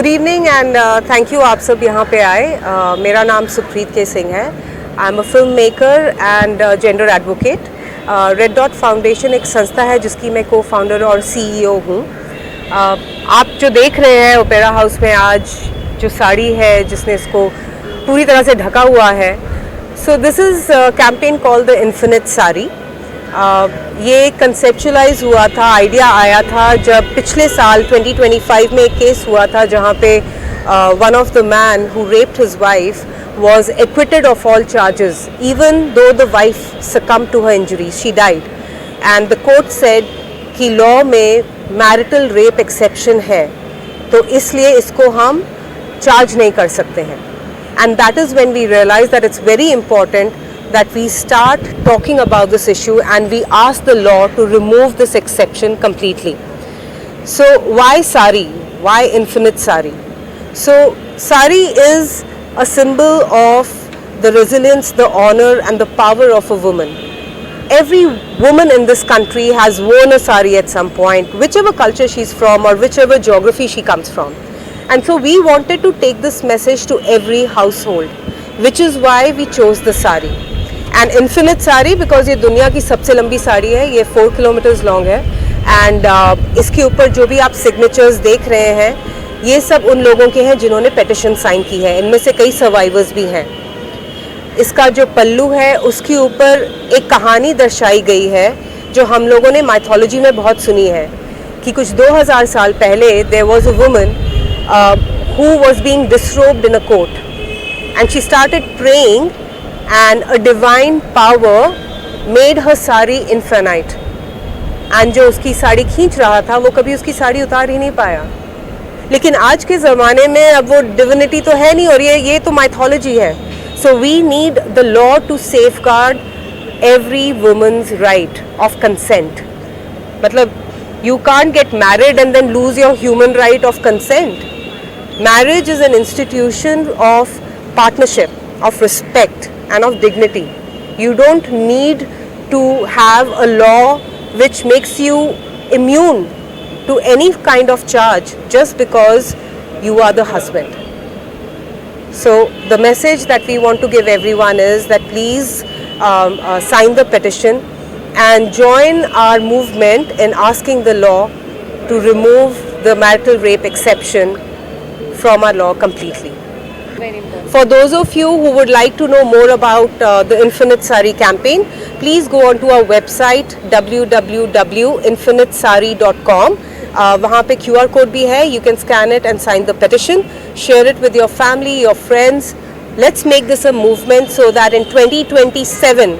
Good evening and thank you आप सब यहाँ पे आए. मेरा नाम सुप्रीत के सिंह है. I am a film maker and gender advocate. Red dot foundation एक संस्था है जिसकी मैं को फाउंडर और सीईओ हूँ. आप जो देख रहे हैं ओपेरा हाउस में आज जो साड़ी है जिसने इसको पूरी तरह से ढका हुआ है, so this is campaign called the infinite sari. ये कंसेप्चुलाइज हुआ था, आइडिया आया था जब पिछले साल 2025 में एक केस हुआ था जहाँ पे one of the man who raped his wife was acquitted of all charges, even though the wife succumbed to her injuries. She died. And the court said कि law में marital rape exception है, तो इसलिए इसको हम charge नहीं कर सकते हैं. And that is when we realized that it's very important that we start talking about this issue and we ask the law to remove this exception completely. So why sari? Why infinite sari? So sari is a symbol of the resilience, the honor and the power of a woman. Every woman in this country has worn a sari at some point, whichever culture she's from or whichever geography she comes from. And so we wanted to take this message to every household, which is why we chose the sari. And infinite sari because ये दुनिया की सबसे लंबी साड़ी है, ये 4 kilometres long है. And इसके ऊपर जो भी आप सिग्नेचर्स देख रहे हैं ये सब उन लोगों के हैं जिन्होंने पेटिशन साइन की है. इनमें से कई सर्वाइवर्स भी हैं. इसका जो पल्लू है उसके ऊपर एक कहानी दर्शाई गई है जो हम लोगों ने माइथोलॉजी में बहुत सुनी है कि कुछ 2000 साल पहले there was a woman who was being disrobed in a court and she started praying and a divine power made her sari infinite. And जो उसकी साड़ी खींच रहा था वो कभी उसकी साड़ी उतार ही नहीं पाया. लेकिन आज के ज़माने में अब वो डिविनिटी तो है नहीं और ये तो माइथोलॉजी है. So we need the law to safeguard every woman's right of consent. मतलब you can't get married and then lose your human right of consent. Marriage is an institution of partnership, of respect and of dignity. You don't need to have a law which makes you immune to any kind of charge just because you are the husband. So the message that we want to give everyone is that please sign the petition and join our movement in asking the law to remove the marital rape exception from our law completely. For those of you who would like to know more about the Infinite Sari campaign, please go on to our website www.infinitesari.com. वहाँ पे QR code भी है. You can scan it and sign the petition. Share it with your family, your friends. Let's make this a movement so that in 2027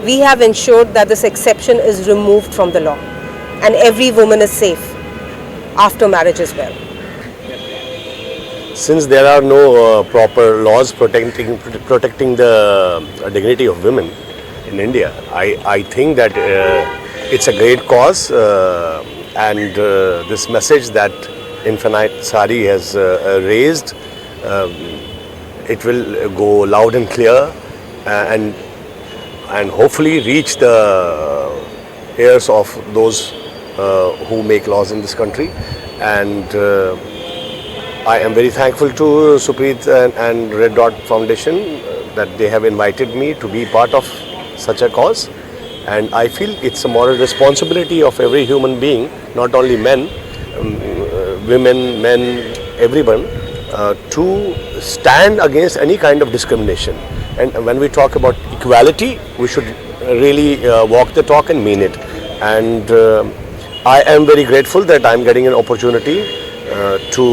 we have ensured that this exception is removed from the law and every woman is safe after marriage as well. Since there are no proper laws protecting the dignity of women in India, I think that it's a great cause and this message that Infinite Sari has raised, it will go loud and clear and hopefully reach the ears of those who make laws in this country. And I am very thankful to Supreet and Red Dot Foundation that they have invited me to be part of such a cause. And I feel it's a moral responsibility of every human being, not only men, women, men, everyone, to stand against any kind of discrimination. And when we talk about equality, we should really walk the talk and mean it. And I am very grateful that I am getting an opportunity to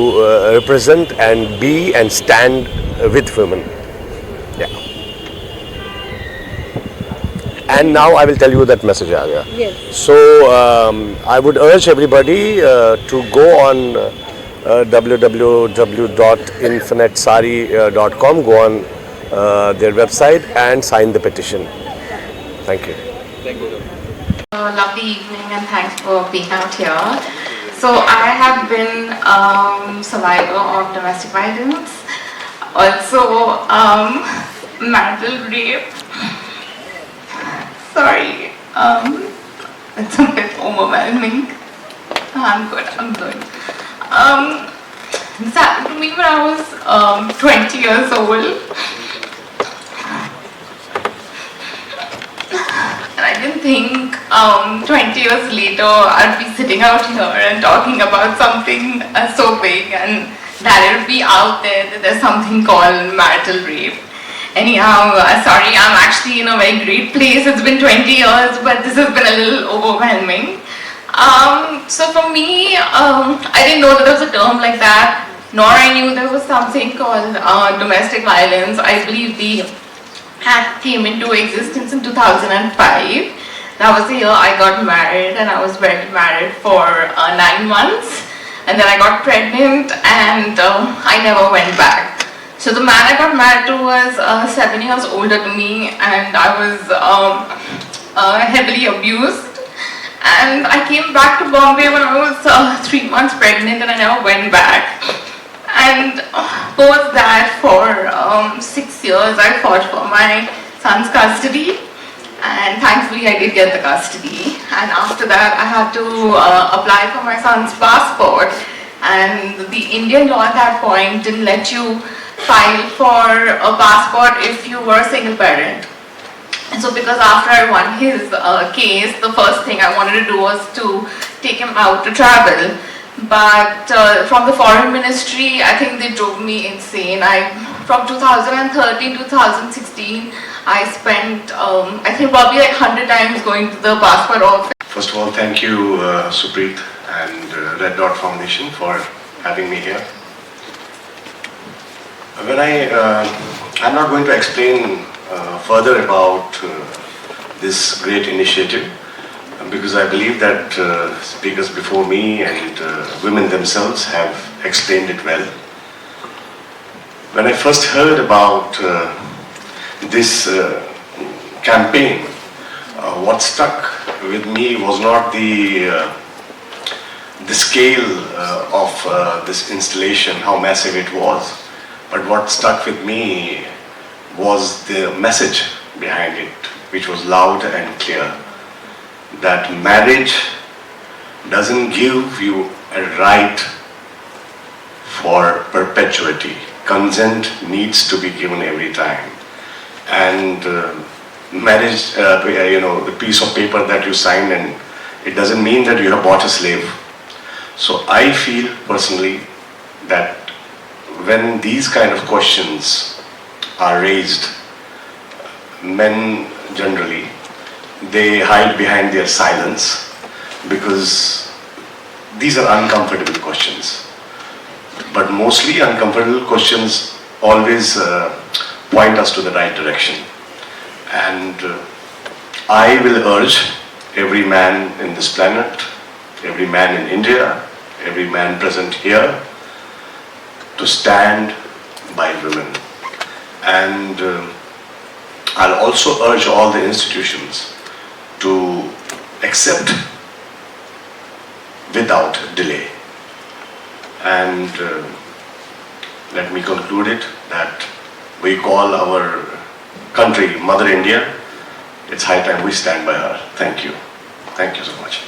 represent and be and stand with women. Yeah. And now I will tell you that message. Yes. So I would urge everybody to go on www.infinitesari.com, go on their website and sign the petition. Thank you. Lovely evening and thanks for being out here. So I have been survivor of domestic violence, also marital rape. Sorry, it's a bit overwhelming. I'm good. This happened to me when I was 20 years old. And I didn't think 20 years later I'd be sitting out here and talking about something so big, and that it would be out there that there's something called marital rape. Anyhow, sorry, I'm actually in a very great place. It's been 20 years, but this has been a little overwhelming. So for me, I didn't know that there was a term like that, nor I knew there was something called domestic violence. I believe the Act came into existence in 2005. That was the year I got married, and I was married for 9 months, and then I got pregnant, and I never went back. So the man I got married to was 7 years older to me, and I was heavily abused. And I came back to Bombay when I was 3 months pregnant, and I never went back. And post that, for 6 years, I fought for my son's custody, and thankfully I did get the custody. And after that, I had to apply for my son's passport, and the Indian law at that point didn't let you file for a passport if you were a single parent. And so because after I won his case, the first thing I wanted to do was to take him out to travel. But from the foreign ministry, I think they drove me insane. From 2013 to 2016, I spent, I think probably like 100 times going to the passport office. First of all, thank you, Supreet and Red Dot Foundation for having me here. I'm not going to explain further about this great initiative, because I believe that speakers before me and women themselves have explained it well. When I first heard about this campaign, what stuck with me was not the scale of this installation, how massive it was, but what stuck with me was the message behind it, which was loud and clear. That marriage doesn't give you a right for perpetuity. Consent needs to be given every time. And marriage, the piece of paper that you sign, and it doesn't mean that you have bought a slave. So I feel personally that when these kind of questions are raised, men generally, they hide behind their silence, because these are uncomfortable questions. But mostly uncomfortable questions always point us to the right direction. And I will urge every man in this planet, every man in India, every man present here, to stand by women. And I'll also urge all the institutions to accept without delay. And let me conclude it that we call our country Mother India. It's high time we stand by her. Thank you. Thank you so much.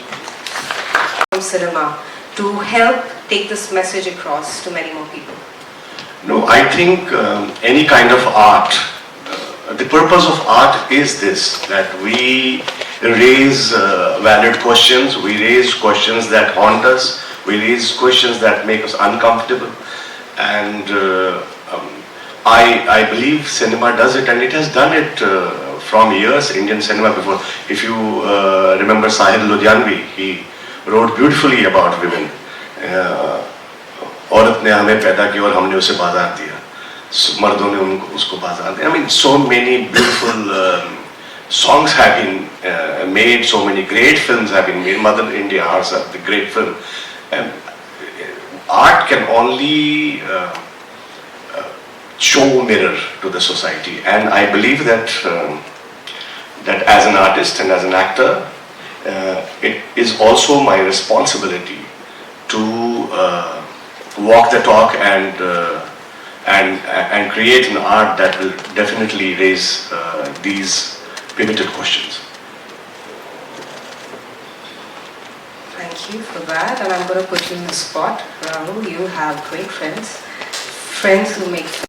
Cinema to help take this message across to many more people. No, I think any kind of art, the purpose of art is this, that we raise valid questions, we raise questions that haunt us, we raise questions that make us uncomfortable, and I believe cinema does it, and it has done it from years, Indian cinema before. If you remember Sahir Ludhianvi, he wrote beautifully about women. औरत ने हमें पैदा किया और हमने उसे बाजार दिया, मर्दों ने उसको बाजार दिया. I mean, so many beautiful songs have been made, so many great films have been made. Mother India herself, the great film. And art can only show mirror to the society, and I believe that that as an artist and as an actor, it is also my responsibility to walk the talk and create an art that will definitely raise these pivotal questions. Thank Thank you for that. And I'm going to put you in the spot. Rahul, you have great friends. Friends who make